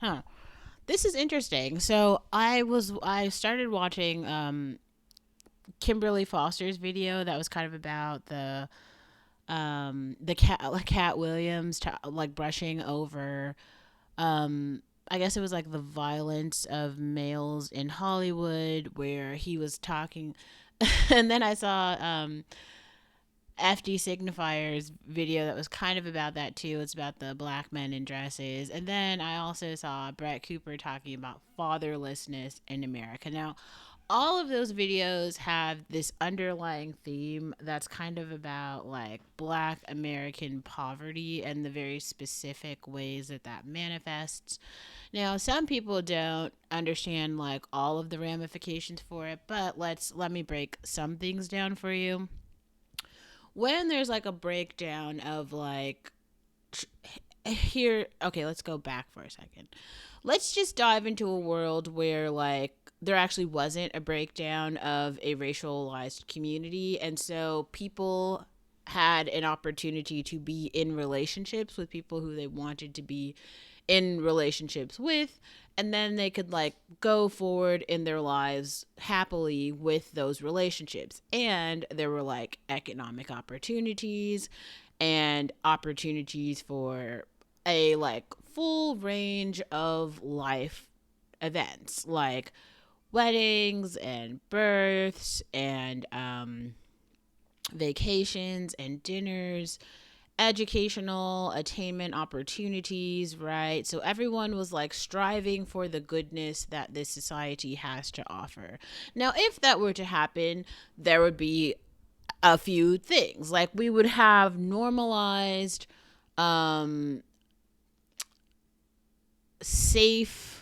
Huh. This is interesting. So I started watching Kimberly Foster's video that was kind of about the cat Williams like brushing over I guess it was like the violence of males in Hollywood, where he was talking. And then I saw FD Signifier's video that was kind of about that too. It's about the black men in dresses. And then I also saw Brett Cooper talking about fatherlessness in America. Now, all of those videos have this underlying theme that's kind of about like black American poverty and the very specific ways that that manifests. Now, some people don't understand like all of the ramifications for it, but let me break some things down for you. When there's like a breakdown of like here, okay, let's go back for a second. Let's just dive into a world where like there actually wasn't a breakdown of a racialized community, and so people had an opportunity to be in relationships with people who they wanted to be in relationships with, and then they could like go forward in their lives happily with those relationships. And there were like economic opportunities and opportunities for a like full range of life events like weddings and births and vacations and dinners, educational attainment opportunities, right? So everyone was like striving for the goodness that this society has to offer. Now, if that were to happen, there would be a few things. Like we would have normalized um safe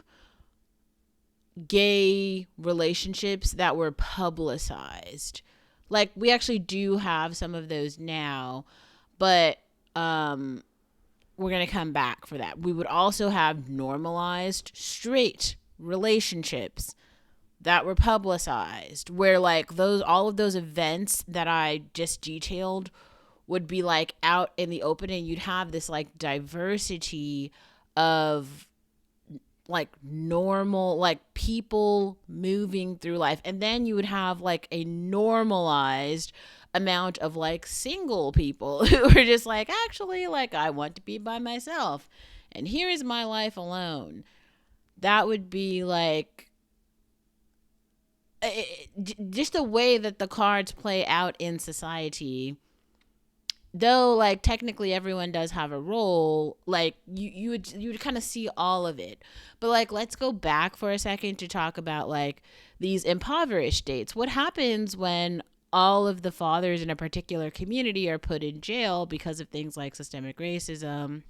gay relationships that were publicized. Like we actually do have some of those now, but um we're going to come back for that. We would also have normalized straight relationships that were publicized, where like those all of those events that I just detailed would be like out in the open, and you'd have this like diversity of like normal like people moving through life. And then you would have like a normalized amount of like single people who are just like, actually, like I want to be by myself and here is my life alone. That would be like just the way that the cards play out in society. Though like technically everyone does have a role, like you would kind of see all of it. But like let's go back for a second to talk about like these impoverished states. What happens when all of the fathers in a particular community are put in jail because of things like systemic racism,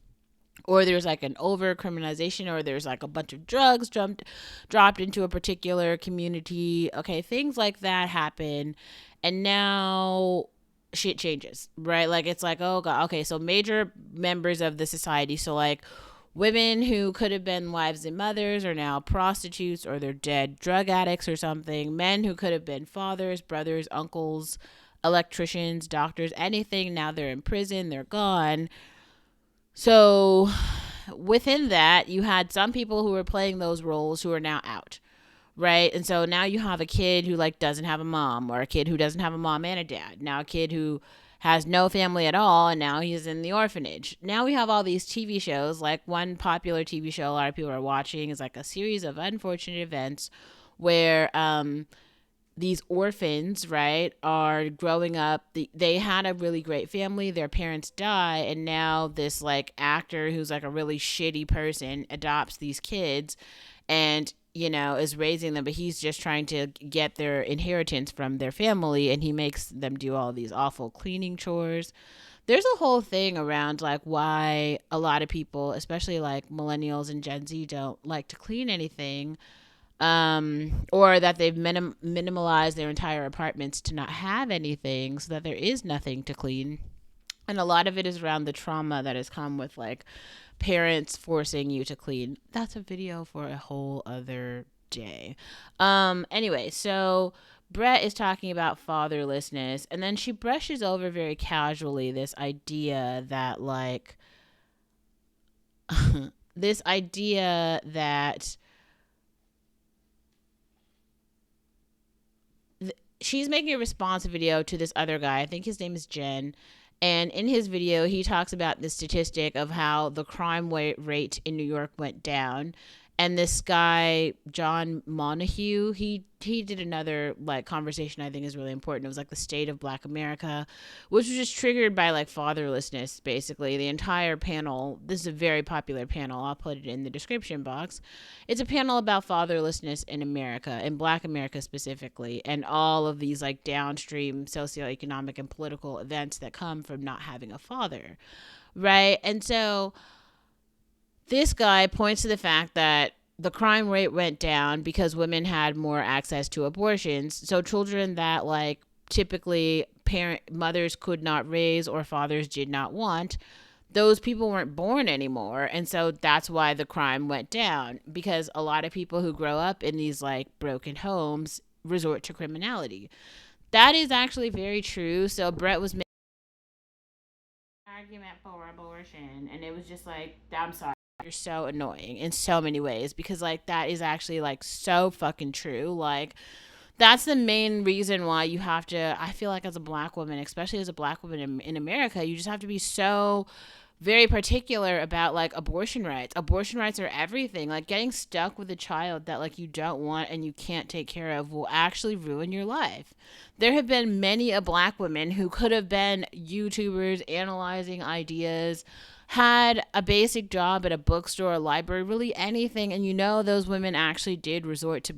or there's like an over criminalization, or there's like a bunch of drugs dropped into a particular community. Okay, things like that happen, and now shit changes, right? Like it's like, oh god, okay, so major members of the society, so like women who could have been wives and mothers are now prostitutes, or they're dead drug addicts or something. Men who could have been fathers, brothers, uncles, electricians, doctors, anything, now they're in prison, they're gone. So within that, you had some people who were playing those roles who are now out, right? And so now you have a kid who like doesn't have a mom, or a kid who doesn't have a mom and a dad. Now a kid who has no family at all, and now he's in the orphanage. Now we have all these TV shows. Like one popular TV show a lot of people are watching is like a series of unfortunate events where these orphans, right, are growing up. They had a really great family. Their parents die, and now this like actor who's like a really shitty person adopts these kids, and is raising them, but he's just trying to get their inheritance from their family, and he makes them do all these awful cleaning chores. There's a whole thing around like why a lot of people, especially like millennials and Gen Z, don't like to clean anything, or that they've minimalized their entire apartments to not have anything, so that there is nothing to clean. And a lot of it is around the trauma that has come with like parents forcing you to clean. That's a video for a whole other day. Anyway, so Brett is talking about fatherlessness, and then she brushes over very casually this idea that like this idea that she's making a response video to this other guy. I think his name is Jen. And in his video, he talks about the statistic of how the crime rate in New York went down. And this guy, John Montague, he did another like conversation I think is really important. It was like the state of Black America, which was just triggered by like fatherlessness, basically. The entire panel, this is a very popular panel. I'll put it in the description box. It's a panel about fatherlessness in America, in Black America specifically, and all of these like downstream socioeconomic and political events that come from not having a father, right? And so this guy points to the fact that the crime rate went down because women had more access to abortions. So children that like typically mothers could not raise or fathers did not want, those people weren't born anymore. And so that's why the crime went down, because a lot of people who grow up in these like broken homes resort to criminality. That is actually very true. So Brett was making an argument for abortion, and it was just like, I'm sorry, you're so annoying in so many ways, because like that is actually like so fucking true. Like that's the main reason why you have to, I feel like as a Black woman, especially as a Black woman in America, you just have to be so very particular about like abortion rights. Abortion rights are everything. Like getting stuck with a child that like you don't want and you can't take care of will actually ruin your life. There have been many a Black women who could have been YouTubers analyzing ideas, had a basic job at a bookstore, a library, really anything, and you know those women actually did resort to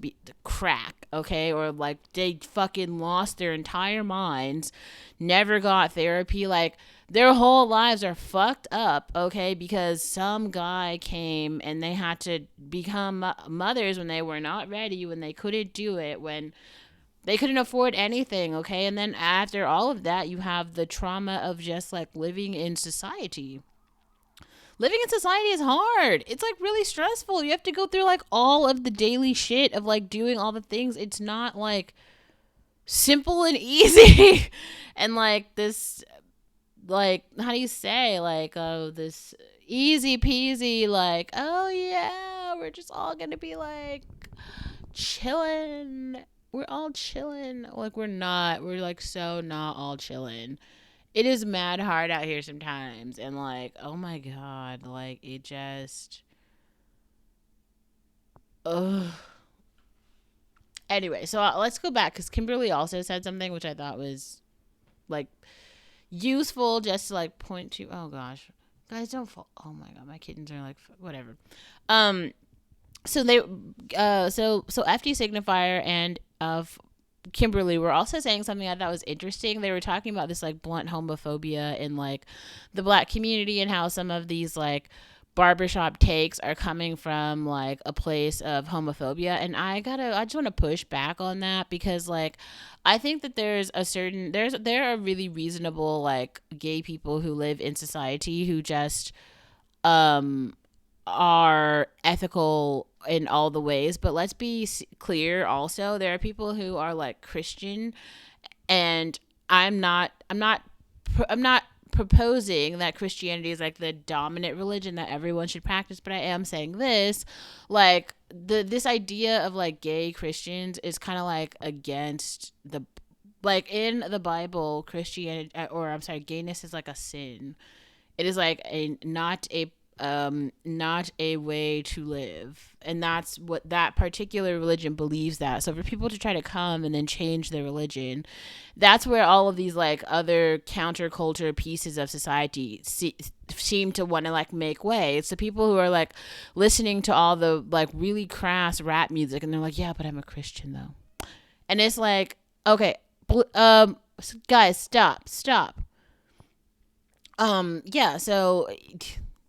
crack, okay? Or like they fucking lost their entire minds, never got therapy, like their whole lives are fucked up, okay? Because some guy came and they had to become mothers when they were not ready, when they couldn't do it, when they couldn't afford anything, okay? And then after all of that, you have the trauma of just like living in society. Living in society is hard. It's like really stressful. You have to go through like all of the daily shit of like doing all the things. It's not like simple and easy. And like this, like, how do you say, like, oh, this easy peasy, like, oh yeah, we're just all gonna be like chilling. We're all chilling. Like, we're not. We're like so not all chilling. It is mad hard out here sometimes, and like, oh my god, like it just, ugh. Anyway, so let's go back, because Kimberly also said something which I thought was like useful, just to like point to. Oh gosh, guys, don't fall. Oh my god, my kittens are like whatever. So they, so FD signifier and Kimberly were also saying something I thought was interesting. They were talking about this like blunt homophobia in like the Black community, and how some of these like barbershop takes are coming from like a place of homophobia. And I just want to push back on that, because like I think that there are really reasonable like gay people who live in society who just are ethical in all the ways. But let's be clear also, there are people who are like Christian, and I'm not proposing that Christianity is like the dominant religion that everyone should practice, but I am saying this, like this idea of like gay Christians is kind of like against the, like in the Bible, Christianity, or I'm sorry, gayness is like a sin. It is like not a way to live, and that's what that particular religion believes. That so for people to try to come and then change their religion, that's where all of these like other counterculture pieces of society seem to want to like make way. It's the people who are like listening to all the like really crass rap music, and they're like, yeah, but I'm a Christian though. And it's like, okay, guys, stop. Yeah, so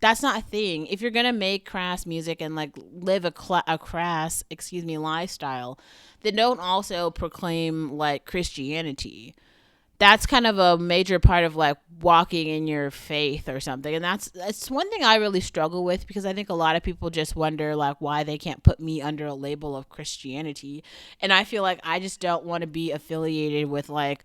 that's not a thing. If you're gonna make crass music and like live a crass, lifestyle, then don't also proclaim like Christianity. That's kind of a major part of like walking in your faith or something. And that's one thing I really struggle with, because I think a lot of people just wonder like why they can't put me under a label of Christianity. And I feel like I just don't want to be affiliated with like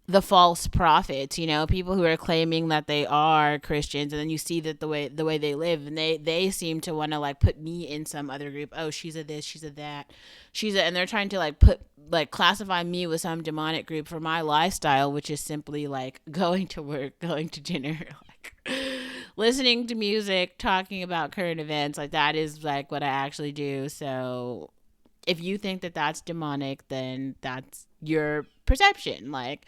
the false prophets, people who are claiming that they are Christians, and then you see that the way they live, and they seem to want to like put me in some other group. Oh, she's a this, she's a that, and they're trying to like classify me with some demonic group for my lifestyle, which is simply like going to work, going to dinner, like listening to music, talking about current events. Like that is like what I actually do. So if you think that that's demonic, then that's your perception. Like,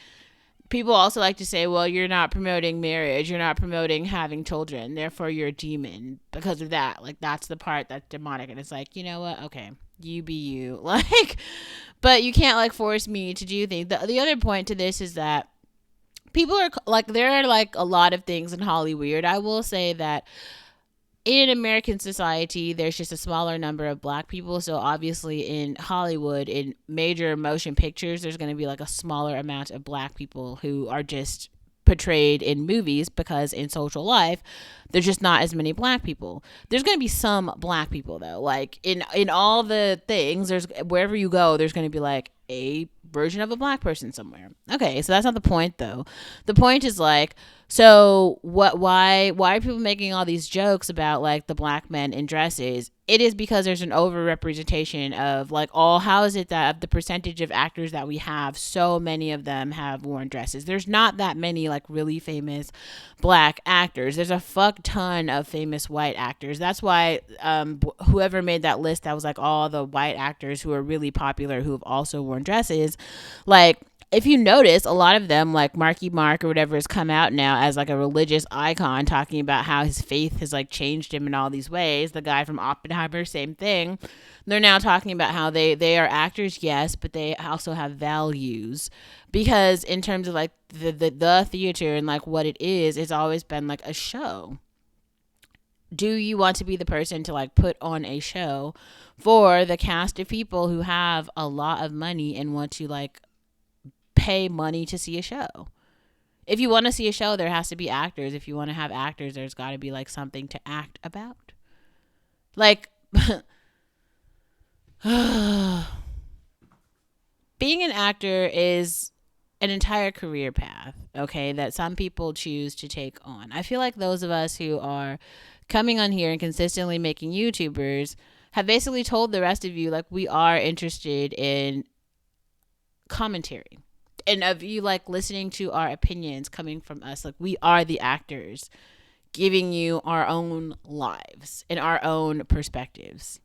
people also like to say, well, you're not promoting marriage, you're not promoting having children, therefore you're a demon because of that. Like, that's the part that's demonic. And it's like, you know what? Okay, you be you. Like, but you can't like force me to do things. The other point to this is that people are like, there are like a lot of things in Hollyweird. I will say that in American society, there's just a smaller number of black people. So obviously in Hollywood, in major motion pictures, there's going to be like a smaller amount of black people who are just portrayed in movies, because in social life there's just not as many black people. There's going to be some black people though. Like in all the things, there's, wherever you go, there's going to be like a version of a black person somewhere. Okay, so that's not the point though. The point is like, so why are people making all these jokes about like the black men in dresses? It is because there's an overrepresentation of like, how is it that of the percentage of actors that we have, so many of them have worn dresses? There's not that many like really famous black actors. There's a fuck ton of famous white actors. That's why whoever made that list that was like all the white actors who are really popular who have also worn dresses, like, if you notice, a lot of them, like Marky Mark or whatever, has come out now as like a religious icon, talking about how his faith has like changed him in all these ways. The guy from Oppenheimer, same thing. They're now talking about how they are actors, yes, but they also have values, because in terms of like the theater and like what it is, it's always been like a show. Do you want to be the person to like put on a show for the cast of people who have a lot of money and want to like pay money to see a show? If you want to see a show, there has to be actors. If you want to have actors, there's got to be like something to act about. Like, being an actor is an entire career path, okay, that some people choose to take on. I feel like those of us who are coming on here and consistently making YouTubers have basically told the rest of you, like, we are interested in commentary and of you like listening to our opinions coming from us. Like, we are the actors giving you our own lives and our own perspectives.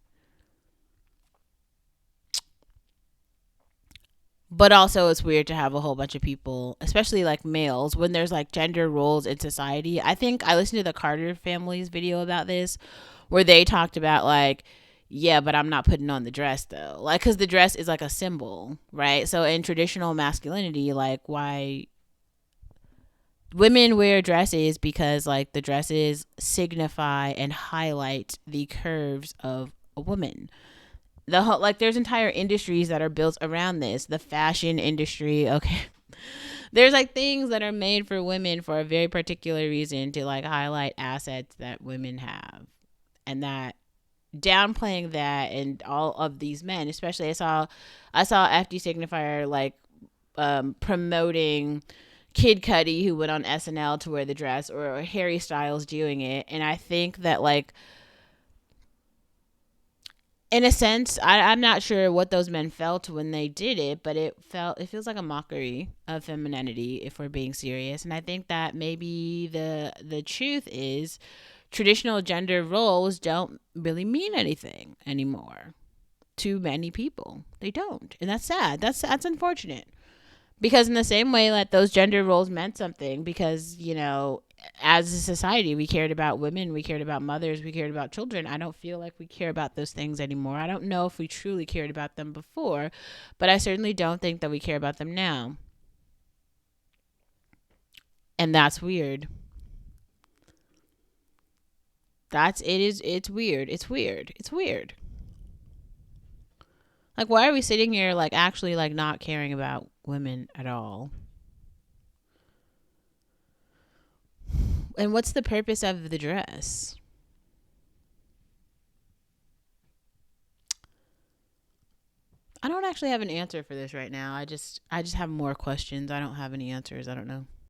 But also, it's weird to have a whole bunch of people, especially like males, when there's like gender roles in society. I think I listened to the Carter family's video about this, where they talked about like, yeah, but I'm not putting on the dress though. Like, because the dress is like a symbol, right? So in traditional masculinity, like, why women wear dresses, because like the dresses signify and highlight the curves of a woman. The whole, like, there's entire industries that are built around this. The fashion industry, okay. There's like things that are made for women for a very particular reason, to like highlight assets that women have. And that downplaying that, and all of these men, especially I saw FD Signifier like promoting Kid Cudi, who went on SNL to wear the dress, or Harry Styles doing it. And I think that like, in a sense, I'm not sure what those men felt when they did it, but it feels like a mockery of femininity, if we're being serious. And I think that maybe the truth is, traditional gender roles don't really mean anything anymore to many people. They don't, and that's sad. That's unfortunate. Because in the same way that those gender roles meant something, because, as a society, we cared about women, we cared about mothers, we cared about children. I don't feel like we care about those things anymore. I don't know if we truly cared about them before, but I certainly don't think that we care about them now. And that's weird. It's weird. It's weird. It's weird. Like, why are we sitting here, like, actually, like, not caring about women at all? And what's the purpose of the dress? I don't actually have an answer for this right now. I just have more questions. I don't have any answers. I don't know.